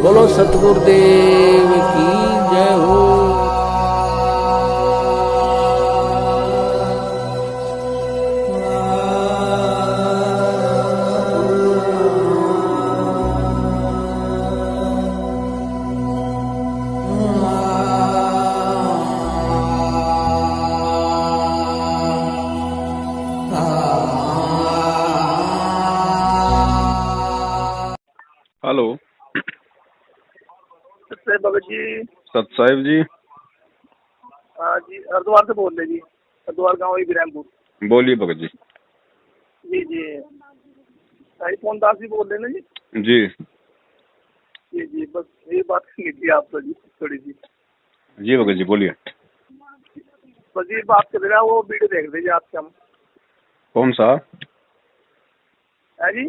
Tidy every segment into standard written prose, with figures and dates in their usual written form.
बोलो सतगुरुदेव की जय हो। हेलो भगत जी। सत साहिब जी। हाँ जी, हरिद्वार से बोल रहे जी। हरिद्वार गाँव इब्राहिमपुर। बोलिए भगत जी। जी जी, भाई मोहनदास जी बोल रहे हैं ना जी। जी जी जी, बस ये बात करनी थी आपसे जी थोड़ी सी। जी भगत जी बोलिए। बस ये बात कर रहे हैं, वो वीडियो देख रहे जी आपके हम। कौन सा? है जी,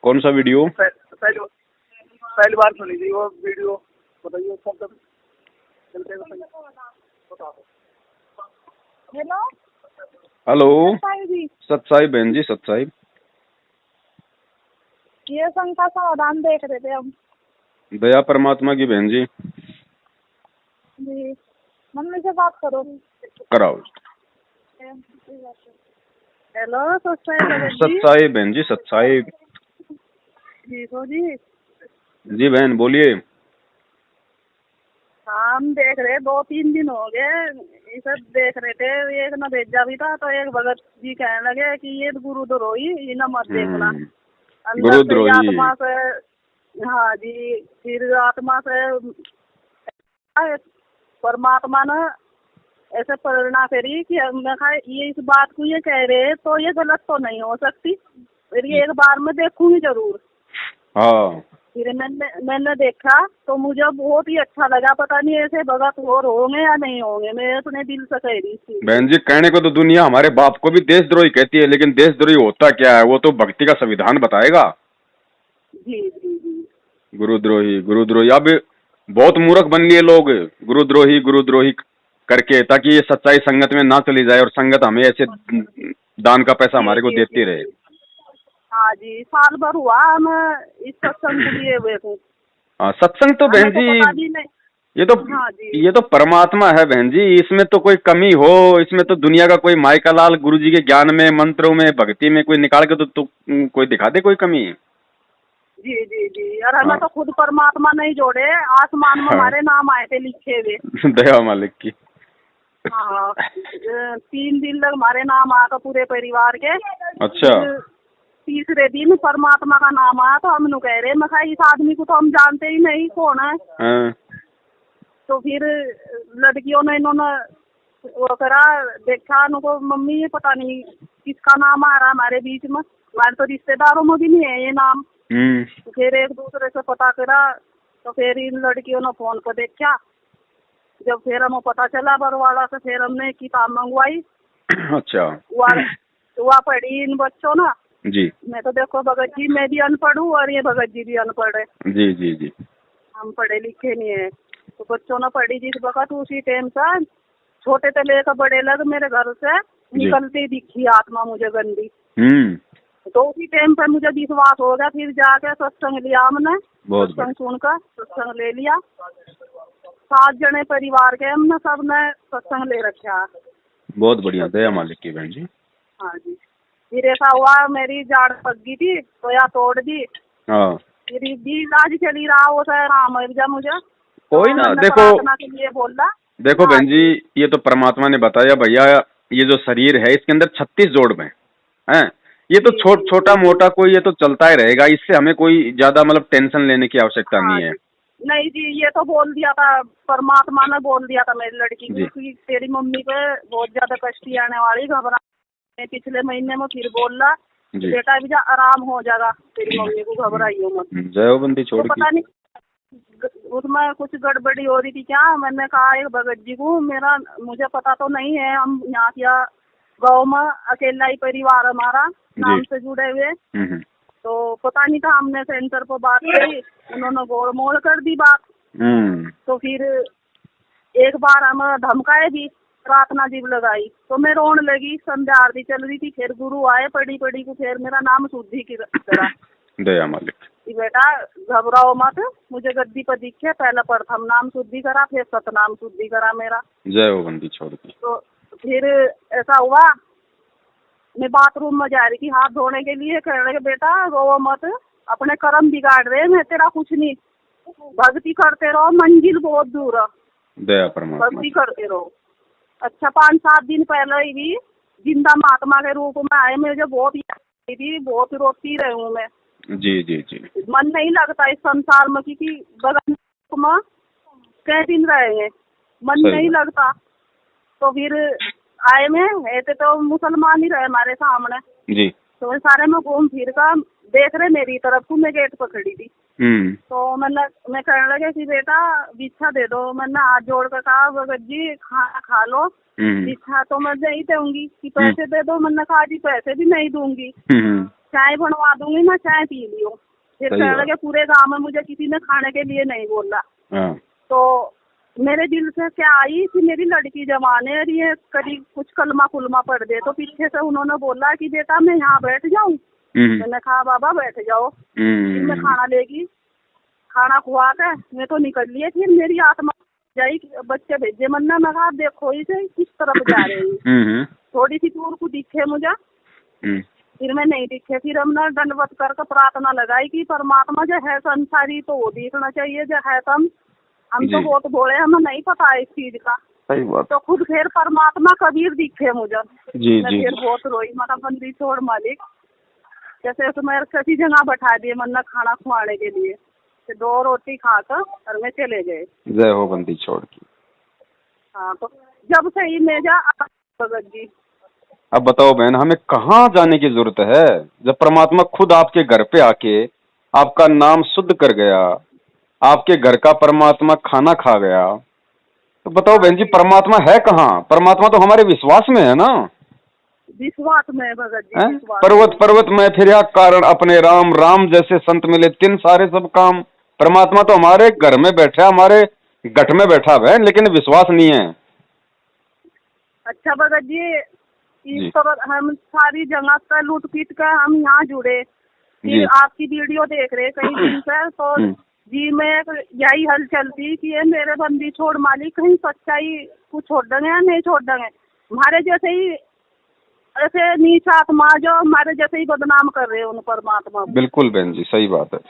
कौन सा वीडियो? पहली बार सुनी थी वो वीडियो। बताइए कौन सा चलते हैं बता दो। हेलो हेलो जी, सत साहिब बहन जी, सत साहिब। ये संघ का समाधान देख रहे थे हम। दया परमात्मा की बहन जी। जी, मम्मी से बात करो। कराओ। हेलो सत साहिब बहन जी, सत साहिब जी। तो जी जी बहन बोलिए। हाँ, हम देख रहे 2-3 दिन हो गए, ये सब देख रहे थे। एक न भेजा भी था तो एक भगत जी कहने लगे कि ये गुरुद्रोही, ये न मत देखना अंदर से गुरुद्रोही। आत्मा से। हाँ जी, फिर आत्मा से परमात्मा ने ऐसे प्रेरणा करी कि मैं कहा ये इस बात को ये कह रहे तो ये गलत तो नहीं हो सकती, फिर ये एक बार में देखूंगी जरूर। हाँ फिर मैंने देखा तो मुझे बहुत ही अच्छा लगा। पता नहीं ऐसे भगत और होंगे या नहीं होंगे, मैं अपने दिल से कह रही थी। बहन जी, कहने को तो दुनिया हमारे बाप को भी देशद्रोही कहती है, लेकिन देशद्रोही होता क्या है वो तो भक्ति का संविधान बताएगा। जी जी जी। गुरुद्रोही गुरुद्रोही, अब बहुत मूर्ख बन लिए लोग गुरुद्रोही गुरुद्रोही करके, ताकि ये सच्चाई संगत में ना चली जाए और संगत हमें ऐसे दान का पैसा हमारे को देती रहे। हाँ जी, साल भर हुआ हम इस सत्संग को लिए हुए थे। हाँ, सत्संग तो बहन जी ये तो हाँ जी, ये तो परमात्मा है बहन जी, इसमें तो कोई कमी हो, इसमें तो दुनिया का कोई माइका लाल गुरु जी के ज्ञान में, मंत्रों में, भक्ति में कोई निकाल के तो कोई दिखा दे कोई कमी। जी जी जी। और हमें तो खुद परमात्मा नहीं जोड़े, आसमान में हमारे नाम आए थे लिखे हुए। दया मालिक की। हाँ, 3 दिन तक हमारे नाम आया था पूरे परिवार के। अच्छा। तीसरे दिन परमात्मा का नाम आया तो हम नु कह रहे, मैं इस आदमी को तो हम जानते ही नहीं कौन है। तो फिर लड़कियों ने इन्होंने वो करा, देखा उनको, मम्मी ये पता नहीं किसका नाम आ रहा हमारे बीच में, हमारे तो रिश्तेदारों में भी नहीं है ये नाम। तो फिर एक दूसरे से पता करा तो फिर इन लड़कियों ने फोन पर देखा। जब फिर हमें पता चला बरवाड़ा से, फिर हमने किताब मंगवाई। अच्छा। वह पढ़ी इन बच्चों ना जी। मैं तो देखो भगत जी, मैं भी अनपढ़ हूँ और ये भगत जी भी अनपढ़ है। जी जी जी। हम पढ़े लिखे नहीं है। तो बच्चों ने पढ़ी जिस वक्त, उसी टाइम से छोटे से लेकर बड़े लग मेरे घर से निकलती दिखी आत्मा मुझे गंदी। तो उसी टाइम पर मुझे विश्वास हो गया। फिर जाके सत्संग लिया हमने, सत्संग सुनकर सत्संग ले लिया। 7 जने परिवार के हमने सबने सत्संग ले रखा। बहुत बढ़िया, दया मालिक की बहन जी। हाँ जी। फिर ऐसा हुआ, मेरी जाड़ पक गई थी तो या तोड़ दी। हाँ। फिर भी इलाज चली रहा, वो सर आराम हो जा मुझे। कोई ना, देखो के लिए बोला। देखो बहन जी, ये तो परमात्मा ने बताया भैया, ये जो शरीर है इसके अंदर 36 जोड़ में है। ये तो छोटा मोटा कोई, ये तो चलता ही रहेगा, इससे हमें कोई ज्यादा मतलब टेंशन लेने की आवश्यकता नहीं है। नहीं जी, ये तो बोल दिया था परमात्मा ने, बोल दिया था मेरी लड़की को कि तेरी मम्मी पे बहुत ज्यादा कष्ट आने वाली, घबरा। पिछले महीने में फिर बोल रहा बेटा भी आराम हो जाएगा, तेरी मम्मी को घबराइयो मत। जय बंदी छोड़। तो पता नहीं उसमें कुछ गड़बड़ी हो रही थी क्या। मैंने कहा एक भगत जी को, मुझे पता तो नहीं है, हम यहाँ क्या गाँव में अकेला ही परिवार हमारा नाम से जुड़े हुए, तो पता नहीं था। हमने सेंटर पर बात की, उन्होंने गोड़ मोड़ कर दी बात। तो फिर एक बार हम धमकाए भी, प्रार्थना जीव लगाई तो मैं रोने लगी। संध्या आरती चल रही थी, फिर गुरु आए, पढ़ी को फिर मेरा नाम शुद्धि की तरह। दया मालिक। कि बेटा घबराओ मत, मुझे गद्दी पर दिखे, पहले प्रथम नाम शुद्धि करा, फिर सतनाम शुद्धि करा मेरा। जय हो बंदी छोड़ की। तो फिर ऐसा हुआ, मैं बाथरूम में जा रही थी हाथ धोने के लिए, कह रहे बेटा रो मत, अपने कर्म बिगाड़ रहे, मैं तेरा कुछ नहीं, भक्ति करते रहो, मंजिल बहुत दूर है, दया परमात्मा, भक्ति करते रहो। अच्छा 5-7 दिन पहले ही जिंदा महात्मा के रूप में आए, मुझे बहुत याद आई थी, बहुत रोती रही हूँ मैं। जी जी जी। मन नहीं लगता इस संसार में, क्योंकि बगल में कई दिन रहेंगे, मन नहीं लगता। तो फिर आए में ऐसे तो मुसलमान ही रहे हमारे सामने जी, तो सारे में घूम फिर कर देख रहे मेरी तरफ को, मैं गेट पर खड़ी थी। तो मैं कहने लगे कि बेटा बिच्छा दे दो, मैंने हाथ जोड़ कर कहा भगत जी खाना खा लो, बिच्छा तो मैं नहीं दूंगी, कि पैसे दे दो, मैंने कहा जी पैसे भी नहीं दूंगी, चाय बनवा दूंगी ना, चाय पी लियो। फिर कहने लगे पूरे गांव में मुझे किसी ने खाने के लिए नहीं बोला। तो मेरे दिल से क्या आई कि मेरी लड़की जवान है और ये कभी कुछ कलमा कुलमा पढ़ दे, तो पीछे से उन्होंने बोला कि बेटा मैं यहाँ बैठ जाऊँ। मैंने कहा बाबा बैठ जाओ। फिर मैं खाना लेगी, खाना खुआ के मैं तो निकल लिए। फिर मेरी आत्मा जाई, बच्चे भेजे मन्ना, मैं कहा देखो इसे किस तरफ जा रही है, थोड़ी सी दूर को दिखे मुझे, फिर मैं नहीं दिखे। फिर हमने दंडवत करके प्रार्थना लगाई कि परमात्मा जो है संसारी तो वो दिखना चाहिए, जो है हम तो बहुत बोले, हमें नहीं पता है इस चीज का। सही बात। तो खुद फिर परमात्मा कबीर दिखे मुझे। जी मैं जी फिर बहुत रोई, माता बंदी छोड़ मालिक, जैसे तुम्हें किसी जगह बैठा दिए मन्ना खाना खुआने के लिए, तो 2 रोटी खाकर और में चले गए। जय हो बंदी छोड़ की। हाँ, तो जब से ही मैं जा भगत जी। अब बताओ बहन, हमें कहाँ जाने की जरूरत है, जब परमात्मा खुद आपके घर पे आके आपका नाम शुद्ध कर गया, आपके घर का परमात्मा खाना खा गया, तो बताओ बहन जी परमात्मा है कहाँ? परमात्मा तो हमारे विश्वास में है ना, विश्वास में भगत जी। पर्वत में फिर कारण अपने राम, राम जैसे संत मिले 3 सारे सब काम। परमात्मा तो हमारे घर में बैठा, हमारे गठ में बैठा है, लेकिन विश्वास नहीं है। अच्छा भगत जी, इस पर हम सारी जगह का लूट पीट कर हम यहाँ जुड़े, फिर आपकी वीडियो देख रहे कई दिन से, तो जी मैं यही हल चलती कि ये मेरे बंदी छोड़ मालिक कहीं सच्चाई को छोड़ देंगे या नहीं छोड़ देंगे। हमारे जैसे ही ऐसे नीच आत्मा जो हमारे जैसे ही बदनाम कर रहे हैं उन परमात्मा। बिल्कुल बहन जी सही बात है।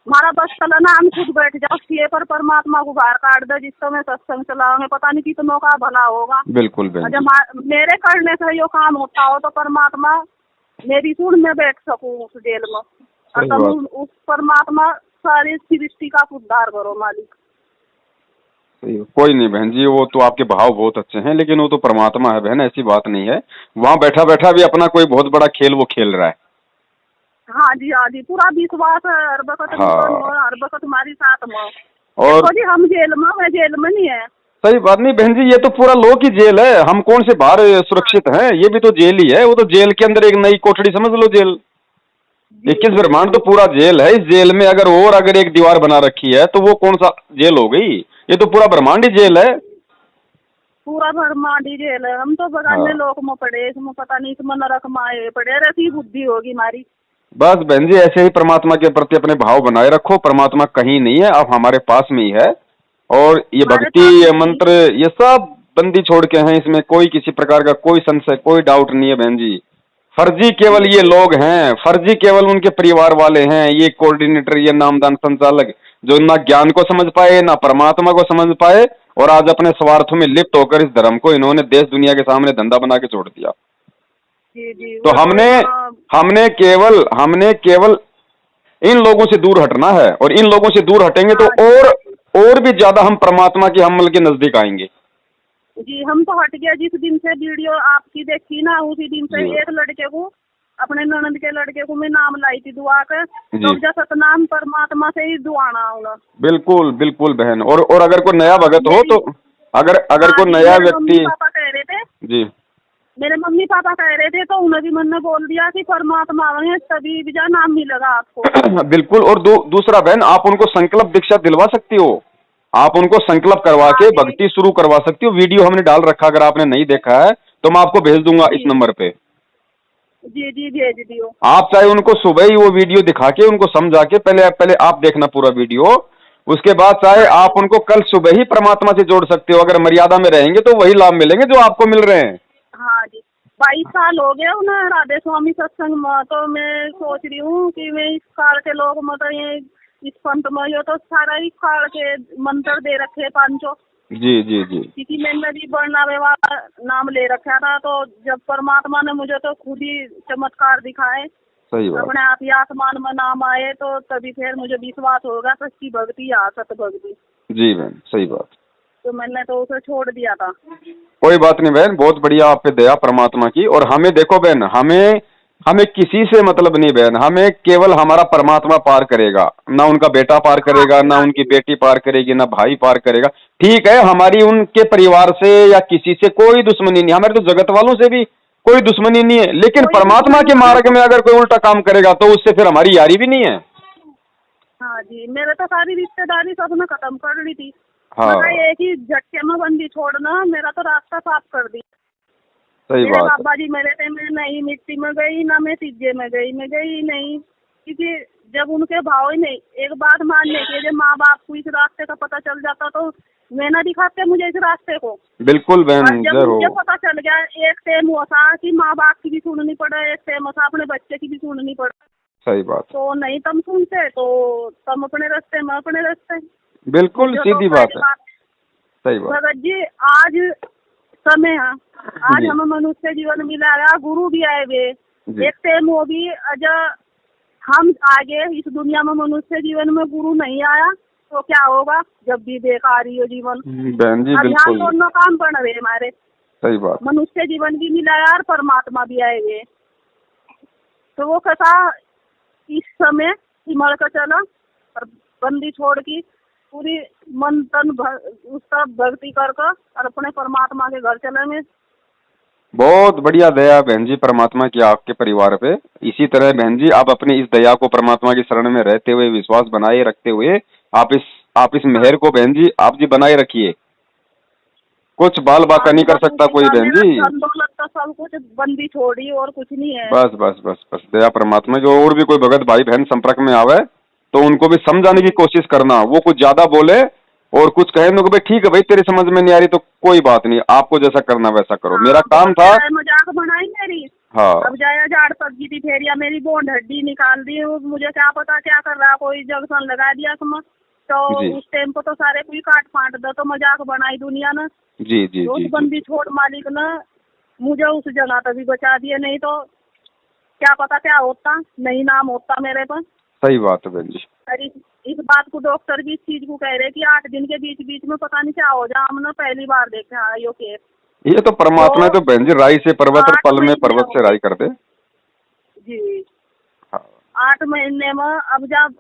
हमारा बस चलना, हम खुद बैठ जाओ किए पर परमात्मा को बाहर काट दे, जिस समय सत्संग चलाओगे पता नहीं कितनों का भला होगा। बिल्कुल बहन। जब मेरे करने से यो काम होता हो तो परमात्मा मेरी सुन में बैठ सकूं उस जेल में, और तुम उस परमात्मा सारी सृष्टि का उद्धार करो मालिक। कोई नहीं बहन जी, वो तो आपके भाव बहुत अच्छे हैं, लेकिन वो तो परमात्मा है बहन, ऐसी बात नहीं है। वहाँ बैठा बैठा भी अपना कोई बहुत बड़ा खेल वो खेल रहा है। हाँ जी, पूरा विश्वास है हर वक्त, हर वक्त हमारी साथ में। और जी हम जेल में नहीं है। सही बात नहीं बहन जी, ये तो पूरा लोक की जेल है, हम कौन से बाहर सुरक्षित हैं, ये भी तो जेल ही है। वो तो जेल के अंदर एक नई कोठड़ी समझ लो जेल। 21 ब्रह्मांड तो पूरा जेल है। इस जेल में अगर एक दीवार बना रखी है तो वो कौन सा जेल हो गई? ये तो पूरा ब्रह्मांड ही जेल है, पूरा ब्रह्मांड ही जेल है। हम तो बगाने लोक में पड़े, इसमें पता नहीं इसमें नरक माए पड़े, ऐसी बुद्धि होगी हमारी। बस बहन जी ऐसे ही परमात्मा के प्रति अपने भाव बनाए रखो। परमात्मा कहीं नहीं है, अब हमारे पास में ही है। और ये भक्ति, ये मंत्र, ये सब बंदी छोड़ के हैं, इसमें कोई किसी प्रकार का कोई संशय, कोई डाउट नहीं है बहन जी। फर्जी केवल ये लोग हैं, फर्जी केवल उनके परिवार वाले हैं, ये कोऑर्डिनेटर, ये नामदान संचालक, जो ना ज्ञान को समझ पाए ना परमात्मा को समझ पाए, और आज अपने स्वार्थ में लिप्त होकर इस धर्म को इन्होंने देश दुनिया के सामने धंधा बना के छोड़ दिया। जी, तो हमने केवल इन लोगों से दूर हटना है, और इन लोगों से दूर हटेंगे तो और भी ज्यादा हम परमात्मा की हमल के नजदीक आएंगे। जी हम तो हट गया, जिस दिन से वीडियो आपकी देखी ना उसी दिन से एक लड़के को, अपने ननद के लड़के को मैं नाम लाई थी दुआ कर, तो सतनाम परमात्मा से ही दुआना होगा। बिल्कुल बिल्कुल बहन। और अगर कोई नया भगत हो तो अगर कोई नया व्यक्ति, पापा कह रहे थे जी मेरे मम्मी पापा कह रहे थे, तो उन्हें भी मैंने बोल दिया कि परमात्मा आएंगे तभी भी जा नाम मिलेगा आपको। बिल्कुल। और दूसरा बहन, आप उनको संकल्प दीक्षा दिलवा सकती हो, आप उनको संकल्प करवा के भक्ति शुरू करवा सकती हो। वीडियो हमने डाल रखा, अगर आपने नहीं देखा है तो मैं आपको भेज दूंगा इस नंबर पे। जी जी भेज दियो। आप चाहे उनको सुबह ही वो वीडियो दिखा के उनको समझा के पहले पहले आप देखना पूरा वीडियो, उसके बाद चाहे हाँ आप जी। उनको कल सुबह ही परमात्मा से जोड़ सकते हो। अगर मर्यादा में रहेंगे तो वही लाभ मिलेंगे जो आपको मिल रहे हैं। हाँ जी, 22 साल हो गए उन्हें राधे स्वामी सत्संग में, तो मैं सोच रही हूँ कि मैं इस काल के लोग मतलब ये इस पंथ में यो तो सारा ही काल के मंत्र दे रखे पांचों। जी जी जी। क्योंकि मैंने भी वर्णावे वाला नाम ले रखा था, तो जब परमात्मा ने मुझे तो खुद ही चमत्कार दिखाए, सही बात। अपने आप ही आसमान में नाम आए, तो तभी फिर मुझे विश्वास होगा सच्ची भक्ति या सत भक्ति। जी बहन, सही बात। तो मैंने तो उसे छोड़ दिया था। कोई बात नहीं बहन, बहुत बढ़िया आप पे दया परमात्मा की। और हमें देखो बहन, हमें हमें किसी से मतलब नहीं बहन, हमें केवल हमारा परमात्मा पार करेगा। ना उनका बेटा पार करेगा, ना उनकी बेटी पार करेगी, ना भाई पार करेगा। ठीक है, हमारी उनके परिवार से या किसी से कोई दुश्मनी नहीं, हमारे तो जगत वालों से भी कोई दुश्मनी नहीं है। लेकिन परमात्मा के मार्ग में अगर कोई उल्टा काम करेगा तो उससे फिर हमारी यारी भी नहीं है। हाँ जी, मेरे तो सारी रिश्तेदारी सबने खत्म कर ली थी। हाँ, मैं एक ही झटके में बंदी छोड़ना, मेरा तो रास्ता साफ कर दी। सही मेरे बात। बाबा जी मेरे थे, मैं नहीं मिट्टी में गई ना मैं तीजे में गई, मैं गई नहीं। क्योंकि जब उनके भाव ही नहीं, एक बात मान लेके जब माँ बाप को इस रास्ते का पता चल जाता तो मैं ना दिखाते मुझे इस रास्ते को। बिल्कुल और बहन, जब जय हो। मुझे पता चल गया, एक टाइम होता कि माँ बाप की भी सुननी पड़े, एक टाइम होता अपने बच्चे की भी सुननी पड़े। सही बात। तो नहीं तुम सुनते तो तुम अपने रास्ते में अपने रास्ते। बिल्कुल सीधी बात है। सही बात। भगत जी, आज समय है, आज हमें मनुष्य जीवन मिला है, गुरु भी आए हुए। एक टाइम वो भी जब हम आगे इस दुनिया में मनुष्य जीवन में गुरु नहीं आया तो क्या होगा, जब भी बेकार ही हो जीवन। बहन जी अब यहाँ बिल्कुल दोनों काम बन रहे हमारे। सही बात। मनुष्य जीवन भी मिला है और परमात्मा भी आए हुए। तो वो कथा इस समय हिमल का चला और बंदी छोड़ की पूरी मन तन उसका भक्ति करके और अपने परमात्मा के घर चलेंगे। बहुत बढ़िया दया बहन जी परमात्मा की आपके परिवार पे। इसी तरह बहन जी आप अपनी इस दया को परमात्मा की शरण में रहते हुए, विश्वास बनाए रखते हुए आप इस मेहर को बहन जी आप जी बनाए रखिए। कुछ बाल बाका नहीं कर सकता कोई बहन जी। दौलत तो सब कुछ बंदी छोड़ी और कुछ नहीं है। बस बस बस बस दया परमात्मा की। और भी कोई भगत भाई बहन संपर्क में आवे तो उनको भी समझाने की कोशिश करना। वो कुछ ज्यादा बोले और कुछ कहे तो भाई ठीक है भाई, तेरी समझ में नहीं आ रही तो कोई बात नहीं, आपको जैसा करना वैसा करो। मेरा काम था। मजाक बनाई मेरी। हाँ, अब जाया झाड़ पक गई थी फेरिया, मेरी बोंड हड्डी निकाल दी। मुझे क्या पता क्या कर रहा, कोई जंक्शन लगा दिया तो उस टाइम को तो सारे कोई काट फाट दो, तो मजाक बनाई दुनिया ने। जी जी उस जी बंदी छोड़ मालिक ने मुझे उस जगह तक भी बचा दिया, नहीं तो क्या पता क्या होता, नहीं नाम होता मेरे पर। सही बात है बहन जी। अरे इस बात को डॉक्टर भी इस चीज को कह रहे कि 8 दिन के बीच बीच में पता नहीं क्या हो जाए। हमने पहली बार देखा यो केस। ये तो परमात्मा तो बहन जी राई से पर्वत और पल में पर्वत से राई कर दे। जी 8 महीने में, अब जब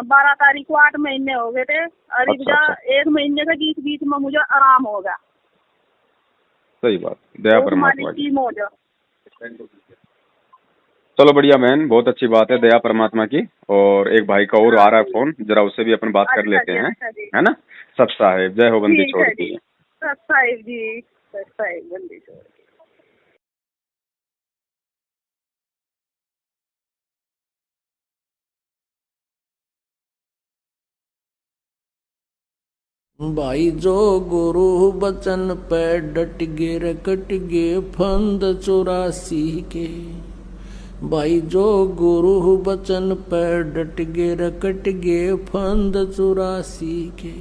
12 तारीख को 8 महीने हो गए थे और अच्छा। 1 महीने के बीच बीच में मुझे आराम होगा। सही बात, दया परमात्मा की। मौज। चलो बढ़िया बहन, बहुत अच्छी बात है दया परमात्मा की। और एक भाई का और आ रहा है फोन, जरा उससे भी अपन बात कर लेते हैं, है ना। सत साहेब, जय हो बंदी छोड़ की। सत साहेब जी, सत साहेब बंदी छोड़। भाई जो गुरु बचन पे डट गे रकट गे फंद 84 के। भाई जो गुरु बचन पे डट गे रकट गे फंद 84 के।